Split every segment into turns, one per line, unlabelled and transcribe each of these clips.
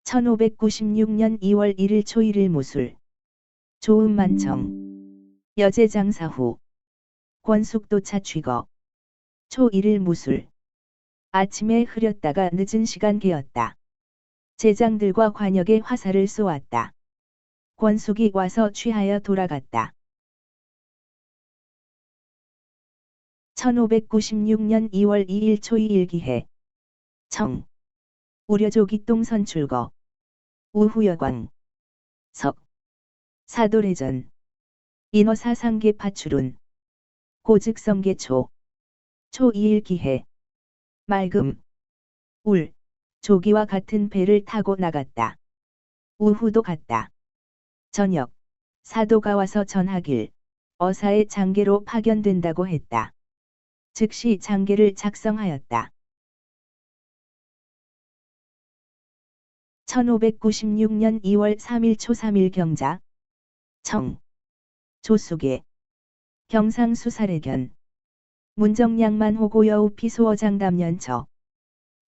1596년 2월 1일 초일일 무술. 조음만청. 여제장사 후. 권숙도차 취거. 초 1일 무술. 아침에 흐렸다가 늦은 시간 개었다. 제장들과 관역에 화살을 쏘았다. 권숙이 와서 취하여 돌아갔다. 1596년 2월 2일 초이일 기해. 청. 우려조기동 선출거. 우후여광. 석. 사도래전. 인어사상계 파출운. 고즉성계초. 초 2일 기해. 맑음. 울. 조기와 같은 배를 타고 나갔다. 우후도 갔다. 저녁. 사도가 와서 전하길. 어사의 장계로 파견된다고 했다. 즉시 장계를 작성하였다. 1596년 2월 3일 초 3일 경자. 청. 조숙의. 경상수사래견. 문정양만호 고여우 피소어장담연처.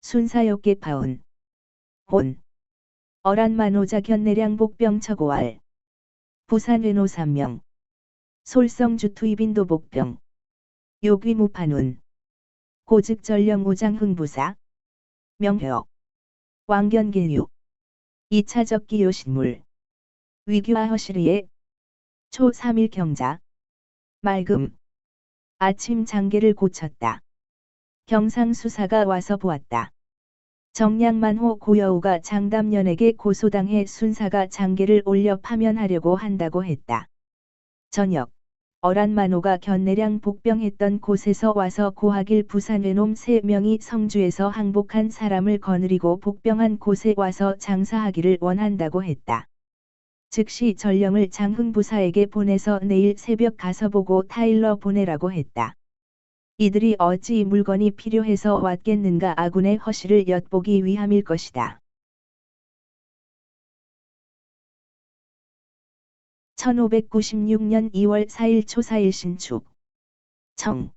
순사역계 파운. 혼. 어란만호자 견내량 복병처고알. 부산외노 3명. 솔성주투입인도 복병. 요귀무판운. 고즉전령 오장흥부사. 명효. 왕견계류. 2차적 기요신물. 위규와 허시리에. 초 3일 경자. 맑음. 아침 장계를 고쳤다. 경상수사가 와서 보았다. 정량만호 고여우가 장담년에게 고소당해 순사가 장계를 올려 파면하려고 한다고 했다. 저녁. 어란만호가 견내량 복병했던 곳에서 와서 고하길 부산외놈 3명이 성주에서 항복한 사람을 거느리고 복병한 곳에 와서 장사하기를 원한다고 했다. 즉시 전령을 장흥부사에게 보내서 내일 새벽 가서 보고 타일러 보내라고 했다. 이들이 어찌 물건이 필요해서 왔겠는가 아군의 허시를 엿보기 위함일 것이다. 1596년 2월 4일 초 4일 신축. 청.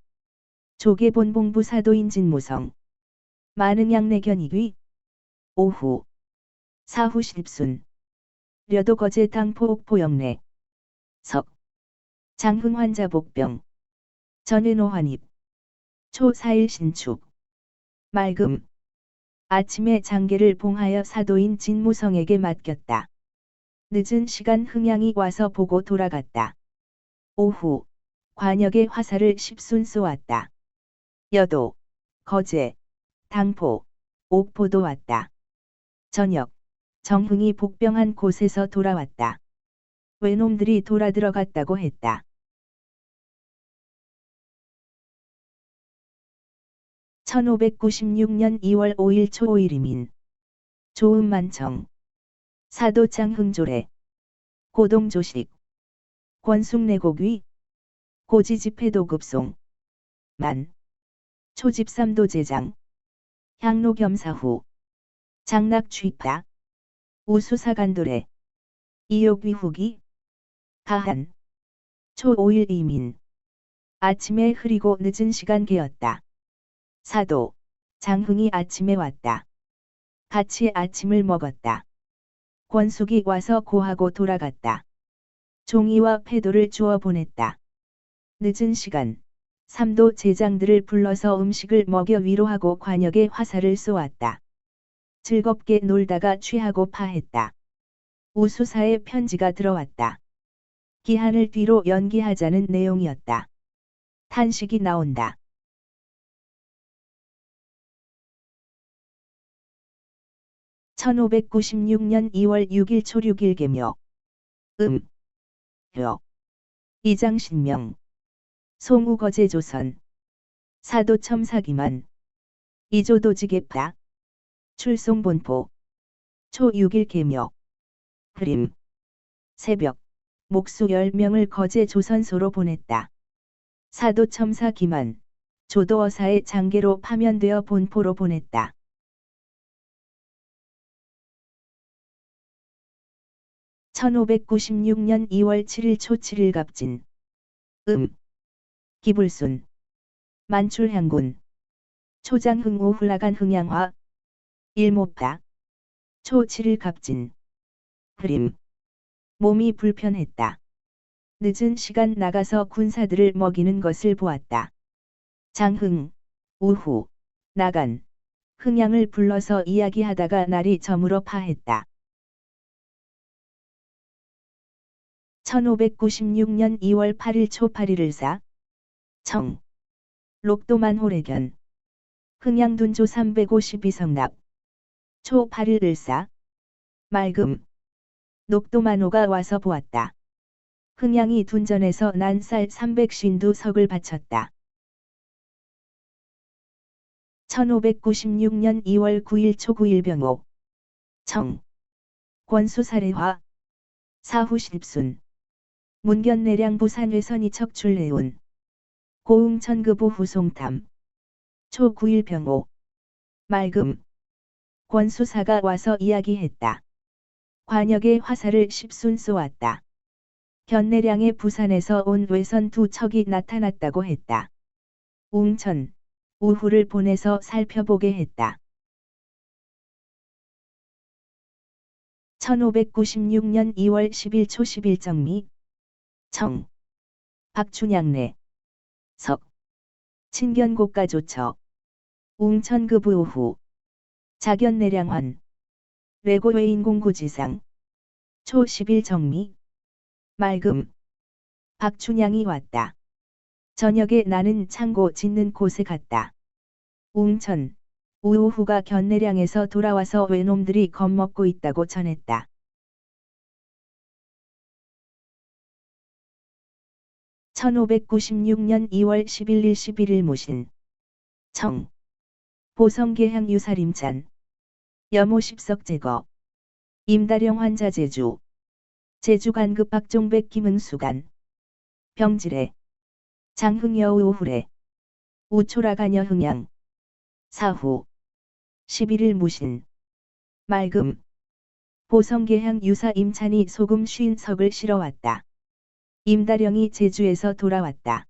조계본봉부 사도인 진무성. 만흥양내견이귀. 오후. 사후 십순. 려도거제 당포옥포영내. 석. 장흥환자 복병. 전외노환입. 초 4일 신축. 맑음. 아침에 장계를 봉하여 사도인 진무성에게 맡겼다. 늦은 시간 흥양이 와서 보고 돌아갔다. 오후. 관역에 화살을 10순 쏘았다. 여도. 거제. 당포. 옥포도 왔다. 저녁. 정흥이 복병한 곳에서 돌아왔다. 외놈들이 돌아들어갔다고 했다. 1596년 2월 5일 초 5일이민. 조음만청. 사도장흥조례. 고동조식. 권숙내곡위. 고지집회도급송. 만. 초집삼도제장. 향로겸사후. 장락취파. 우수사간도례. 이욕위후기. 가한. 초 5일 이민. 아침에 흐리고 늦은 시간 개었다. 사도. 장흥이 아침에 왔다. 같이 아침을 먹었다. 권숙이 와서 고하고 돌아갔다. 종이와 패도를 주어 보냈다. 늦은 시간. 삼도 제장들을 불러서 음식을 먹여 위로하고 관역에 화살을 쏘았다. 즐겁게 놀다가 취하고 파했다. 우수사의 편지가 들어왔다. 기한을 뒤로 연기하자는 내용이었다. 탄식이 나온다. 1596년 2월 6일 초 6일 계묘. 효. 이장신명. 송우거제조선. 사도첨사기만. 이조도지계파. 출송본포. 초 6일 계묘. 흐림. 새벽. 목수 10명을 거제조선소로 보냈다. 사도첨사기만. 조도어사의 장계로 파면되어 본포로 보냈다. 1596년 2월 7일 초 7일 갑진. 기불순. 만출향군. 초장흥오 훌라간 흥양화. 일모파. 초 7일 갑진. 흐림. 몸이 불편했다. 늦은 시간 나가서 군사들을 먹이는 것을 보았다. 장흥. 우후. 나간. 흥양을 불러서 이야기하다가 날이 저물어 파했다. 1596년 2월 8일 초 8일을 사. 청. 록도만 호래견. 흥양둔조 352성납. 초 8일을 사. 맑음. 녹도만호가 와서 보았다. 흥양이 둔전에서 난 쌀 352석을 바쳤다. 1596년 2월 9일 초 9일 병오. 청. 권수사례화. 사후십순. 문견내량 부산외선이 척출내운. 고흥천급오 후송탐. 초 9일 병오. 맑음. 권수사가 와서 이야기했다. 관역의 화살을 십순 쏘았다. 견내량의 부산에서 온 외선 두 척이 나타났다고 했다. 웅천. 우후를 보내서 살펴보게 했다. 1596년 2월 10일 초 10일 정미. 청. 박춘양내. 석. 친견고가 조처. 웅천급의 오후. 자견내량환. 레고외인공구지상. 초 10일 정미. 맑음. 박춘양이 왔다. 저녁에 나는 창고 짓는 곳에 갔다. 웅천. 우오후가 견내량에서 돌아와서 외놈들이 겁먹고 있다고 전했다. 1596년 2월 11일 11일 모신. 청. 보성계향 유사림찬. 염호 십석 제거. 임다령 환자 제주. 제주관급 박종백 김응수간. 병지래. 장흥여우 오후래. 우초라가녀 흥양. 사후. 11일 무신. 맑음. 보성계향 유사 임찬이 소금 50석을 실어왔다. 임다령이 제주에서 돌아왔다.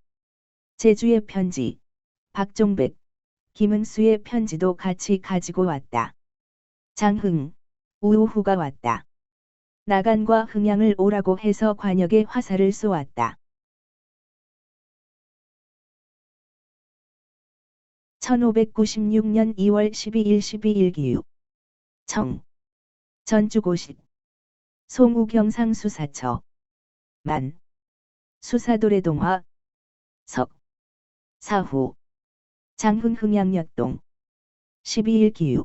제주의 편지. 박종백, 김응수의 편지도 같이 가지고 왔다. 장흥. 우오후가 왔다. 나간과 흥양을 오라고 해서 관역에 화살을 쏘았다. 1596년 2월 12일 12일 기유. 청. 전주고식. 송우경상수사처. 만. 수사도래동화. 석. 사후. 장흥흥양역동. 12일 기유.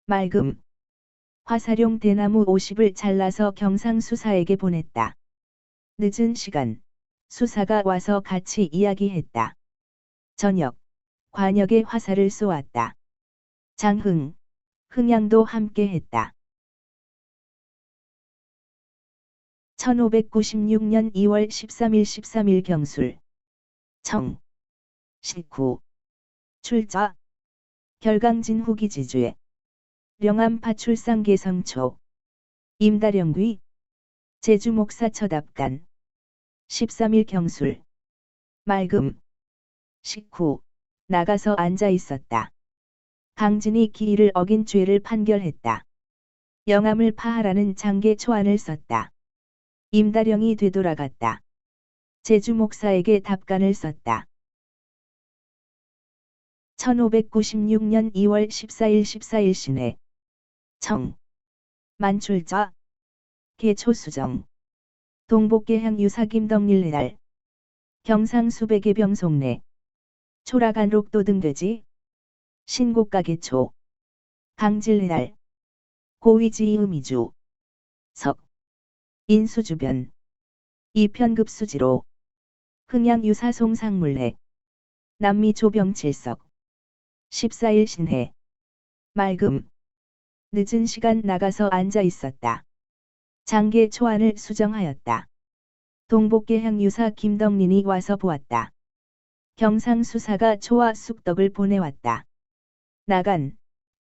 맑음. 화살용 대나무 50을 잘라서 경상수사에게 보냈다. 늦은 시간. 수사가 와서 같이 이야기했다. 저녁. 관역에 화살을 쏘았다. 장흥. 흥양도 함께 했다. 1596년 2월 13일 13일 경술. 청. 식후. 출자. 결강진 후기지주에. 령암파 출상계성초. 임다령귀. 제주목사 처답간. 13일 경술. 맑음. 식후. 나가서 앉아 있었다. 강진이 기일을 어긴 죄를 판결했다. 영암을 파하라는 장계 초안을 썼다. 임다령이 되돌아갔다. 제주목사에게 답간을 썼다. 1596년 2월 14일 14일 신해. 청. 만출자. 계초수정. 동복계향 유사 김덕릴레달. 경상수백의 병송내. 초라간록도 등돼지. 신곡가계초. 강질레달. 고위지이음이주. 석. 인수주변. 이편급수지로. 흥양유사송상물래. 남미조병칠석. 14일 신해. 맑음. 늦은 시간 나가서 앉아 있었다. 장계 초안을 수정하였다. 동복계향 유사 김덕린이 와서 보았다. 경상수사가 초와 쑥떡을 보내왔다. 나간,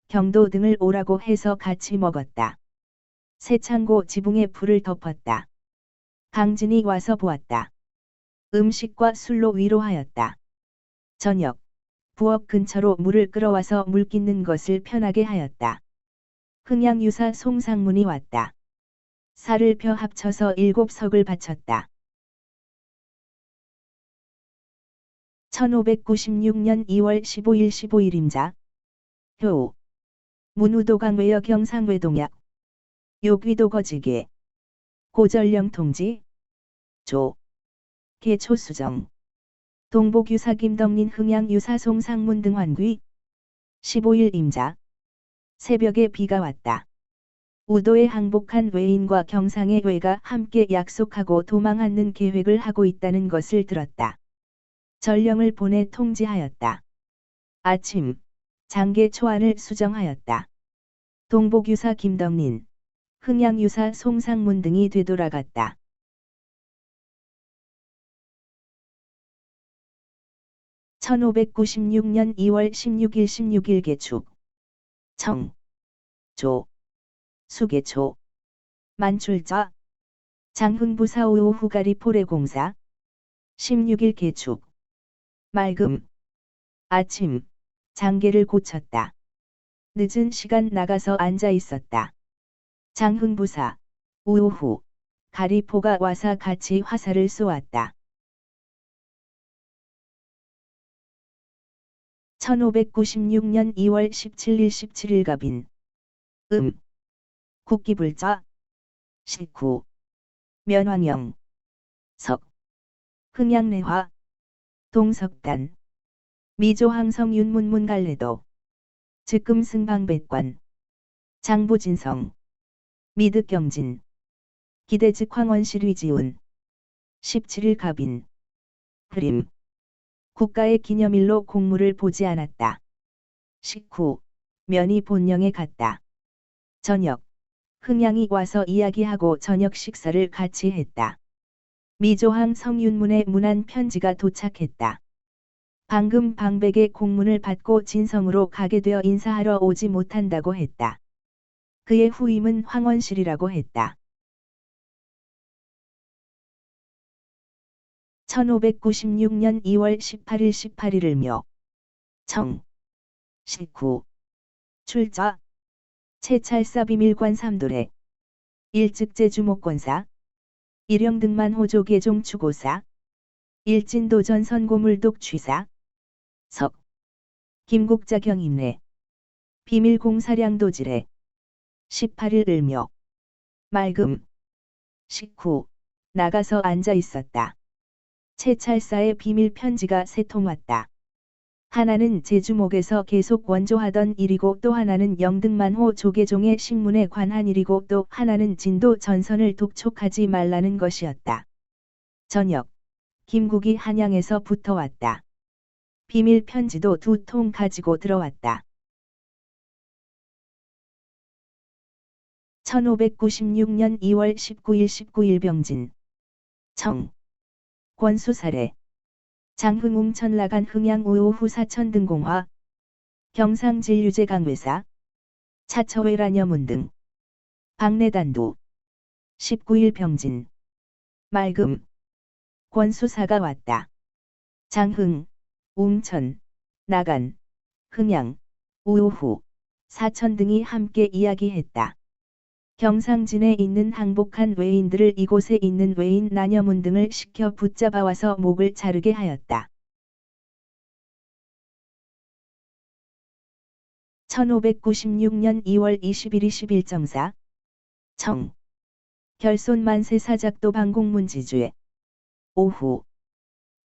경도 등을 오라고 해서 같이 먹었다. 새창고 지붕에 불을 덮었다. 강진이 와서 보았다. 음식과 술로 위로하였다. 저녁. 부엌 근처로 물을 끌어와서 물 깃는 것을 편하게 하였다. 흥양유사 송상문이 왔다. 살을 펴 합쳐서 7석을 바쳤다. 1596년 2월 15일 15일임자. 효. 문우도강외역 경상외동약. 요귀도 거지계. 고전령 통지. 조. 계초수정. 동복유사 김덕린 흥양유사 송상문 등 환귀. 15일 임자. 새벽에 비가 왔다. 우도에 항복한 외인과 경상의 외가 함께 약속하고 도망하는 계획을 하고 있다는 것을 들었다. 전령을 보내 통지하였다. 아침, 장계 초안을 수정하였다. 동복유사 김덕린, 흥양유사 송상문 등이 되돌아갔다. (1596년 2월 16일 16일) 개축. 청, 조, 수계초, 만출자, 장흥부사 오후 후가리 포례공사. 16일 개축. 맑음. 아침, 장계를 고쳤다. 늦은 시간 나가서 앉아 있었다. 장흥부사, 오후, 가리포가 와서 같이 화살을 쏘았다. 1596년 2월 17일 17일 갑인. 국기불자. 식후. 면왕영. 석. 흥양래화. 동석단. 미조항성 윤문문갈래도. 즉금승방백관. 장부진성. 미득경진. 기대즉 황원실위지운. 17일 갑인. 흐림. 국가의 기념일로 공무를 보지 않았다. 식후. 면이 본령에 갔다. 저녁. 흥양이 와서 이야기하고 저녁 식사를 같이 했다. 미조항 성윤문의 문안 편지가 도착했다. 방금 방백의 공문을 받고 진성으로 가게 되어 인사하러 오지 못한다고 했다. 그의 후임은 황원실이라고 했다. 1596년 2월 18일 18일을 묘. 청. 식후. 출자. 채찰사 비밀관 삼도래. 일즉제 주목권사. 일영등만 호조 계종 추고사. 일진도전 선고물독 취사. 석. 김국자 경임례. 비밀공사량도지례. 18일 을묘. 맑음. 식후. 나가서 앉아 있었다. 채찰사의 비밀 편지가 세 통 왔다. 하나는 제주목에서 계속 원조하던 일이고 또 하나는 영등만호 조계종의 식문에 관한 일이고 또 하나는 진도 전선을 독촉하지 말라는 것이었다. 저녁. 김국이 한양에서 붙어왔다. 비밀 편지도 2통 가지고 들어왔다. 1596년 2월 19일 19일 병진. 청. 권수사례. 장흥웅 천라간 흥양 오후 사천 등공화. 경상진류제 강회사. 차처회라녀문 등. 박내단도. 19일 병진. 맑음. 권수사가 왔다. 장흥, 웅천, 나간, 흥양, 오후, 사천 등이 함께 이야기했다. 경상진에 있는 항복한 외인들을 이곳에 있는 외인 나녀문 등을 시켜 붙잡아와서 목을 자르게 하였다. 1596년 2월 21일 11정사. 청. 결손만세 사작도 방공문지주에. 오후.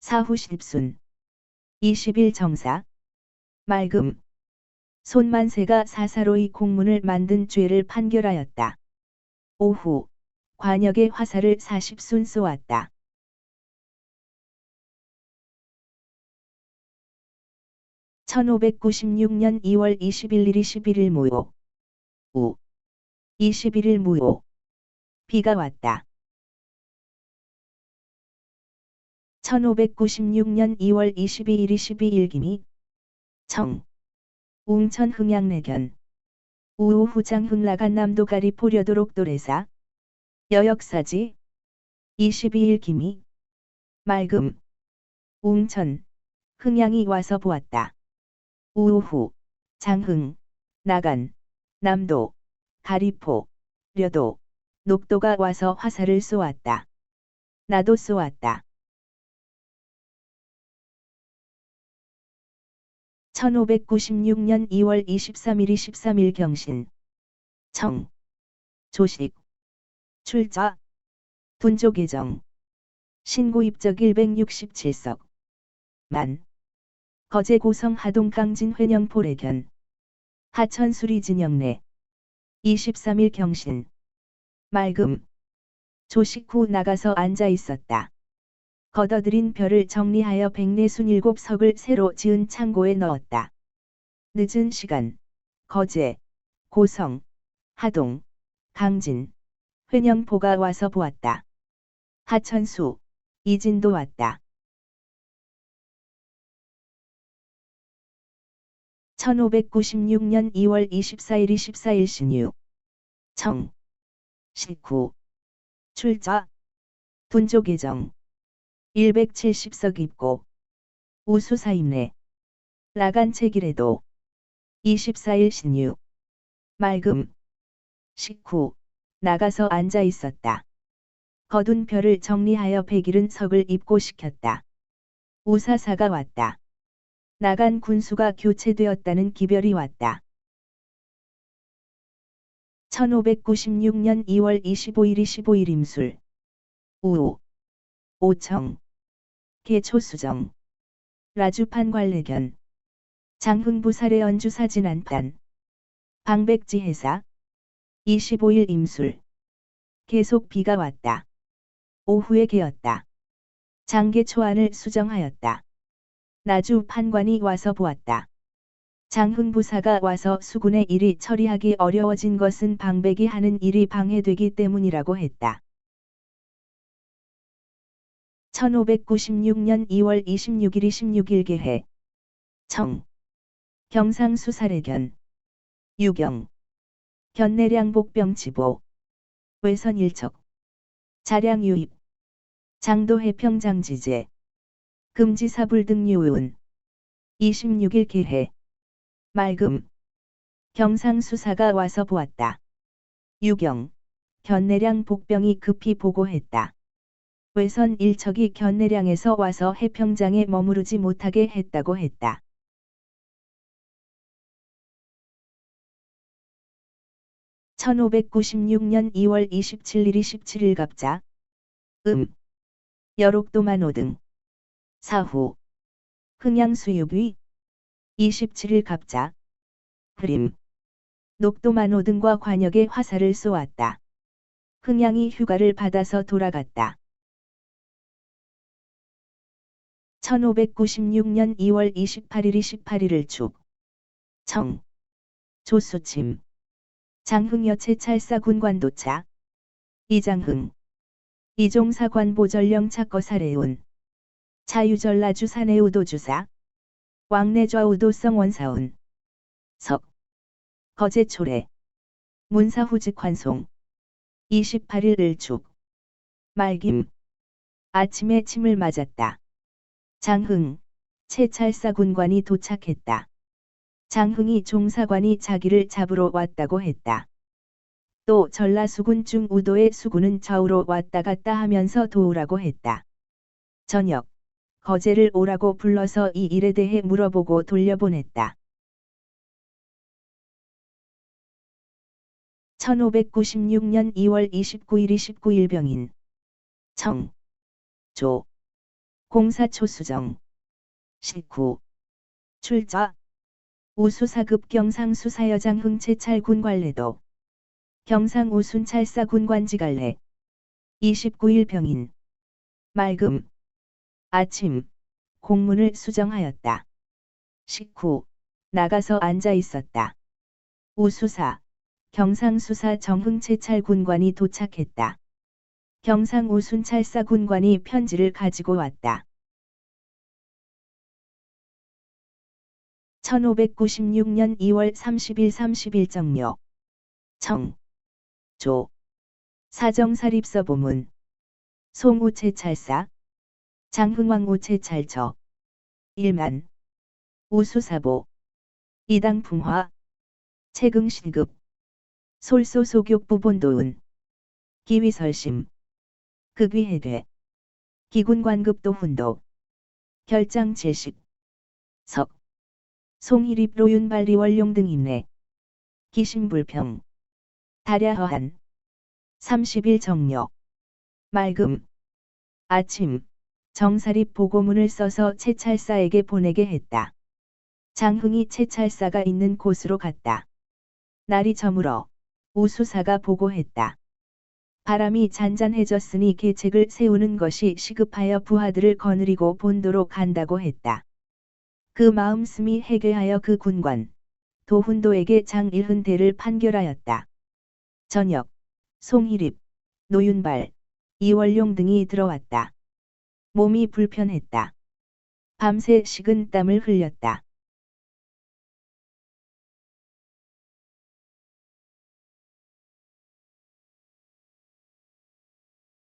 사후 십순. 20일 정사. 맑음. 손만세가 사사로이 공문을 만든 죄를 판결하였다. 오후. 관역에 화살을 40순 쏘았다. 1596년 2월 21일 21일 무오. 우. 21일 무오. 비가 왔다. 1596년 2월 22일 22일 기미. 청. 웅천 흥양내견. 우우 후장 흥라간 남도가리 포려도록 도래사. 여역사지. 22일 기미. 맑음. 웅천. 흥양이 와서 보았다. 우후. 장흥. 나간. 남도. 가리포, 려도, 녹도가 와서 화살을 쏘았다. 나도 쏘았다. 1596년 2월 23일 23일 경신. 청. 조식. 출자. 분조 개정. 신고 입적 167석. 만. 거제 고성 하동 강진 회령포 레견. 하천 수리 진영 내. 23일 경신. 맑음. 조식 후 나가서 앉아 있었다. 걷어들인 벼를 정리하여 백내순 7석을 새로 지은 창고에 넣었다. 늦은 시간. 거제, 고성, 하동, 강진, 회령포가 와서 보았다. 하천수, 이진도 왔다. 1596년 2월 24일 24일 신유. 청. 식후. 출자. 분조 개정. 170석 입고. 우수사임내. 라간책이래도. 24일 신유. 맑음. 식후. 나가서 앉아 있었다. 거둔 벼를 정리하여 170석을 입고시켰다. 우사사가 왔다. 나간 군수가 교체되었다는 기별이 왔다. 1596년 2월 25일 25일 임술. 우우. 오청. 개초수정. 라주판 관례견. 장흥부살의 연주사진안단. 방백지회사. 25일 임술. 계속 비가 왔다. 오후에 개었다. 장계 초안을 수정하였다. 나주 판관이 와서 보았다. 장흥부사가 와서 수군의 일이 처리하기 어려워진 것은 방백이 하는 일이 방해되기 때문이라고 했다. 1596년 2월 26일 26일 개회. 청. 경상수사례견. 유경. 견내량 복병지보. 외선 일척. 자량 유입. 장도 해평장지제. 금지사불 등 유운. 26일 개회. 맑음. 경상수사가 와서 보았다. 유경. 견내량 복병이 급히 보고했다. 외선 일척이 견내량에서 와서 해평장에 머무르지 못하게 했다고 했다. 1596년 2월 27일 27일 갑자. 여록도만 5등. 사후. 흥양수육위. 27일 갑자. 흐림. 녹도만 5등과 관역에 화살을 쏘았다. 흥양이 휴가를 받아서 돌아갔다. 1596년 2월 28일 28일을 축. 청. 조수침. 장흥여체 찰사 군관 도차. 이장흥. 이종사관 보전령 착거사례운. 자유전라주 사내우도주사. 왕래좌우도성 원사운. 석. 거제초래. 문사후직환송. 28일 을축. 말김. 아침에 침을 맞았다. 장흥. 채찰사 군관이 도착했다. 장흥이 종사관이 자기를 잡으러 왔다고 했다. 또 전라수군 중 우도의 수군은 좌우로 왔다 갔다 하면서 도우라고 했다. 저녁. 거제를 오라고 불러서 이 일에 대해 물어보고 돌려보냈다. 1596년 2월 29일 29일 병인. 청. 조. 공사초수정. 식후. 출자. 우수사급 경상수사여장 흥채찰군 관례도. 경상우순찰사 군관지갈래. 29일 병인. 맑음. 아침. 공문을 수정하였다. 식후. 나가서 앉아 있었다. 우수사. 경상수사 정흥채찰 군관이 도착했다. 경상우순찰사 군관이 편지를 가지고 왔다. 1596년 2월 30일 30일 정묘. 청. 조. 사정사립서보문. 송우채찰사. 장흥왕우채찰처. 일만. 우수사보. 이당풍화. 채금신급. 솔소소격부 본도운. 기위설심. 극위해돼. 기군관급도 훈도. 결장 제식. 석. 송일입 로윤발리 원룡 등 임내. 기심불평. 다랴허한. 30일 정력. 맑음. 아침. 정사립 보고문을 써서 채찰사에게 보내게 했다. 장흥이 채찰사가 있는 곳으로 갔다. 날이 저물어 우수사가 보고했다. 바람이 잔잔해졌으니 계책을 세우는 것이 시급하여 부하들을 거느리고 본도로 간다고 했다. 그 마음씀이 해결하여 그 군관 도훈도에게 장일흔대를 판결하였다. 저녁 송일입, 노윤발, 이월룡 등이 들어왔다. 몸이 불편했다. 밤새 식은 땀을 흘렸다.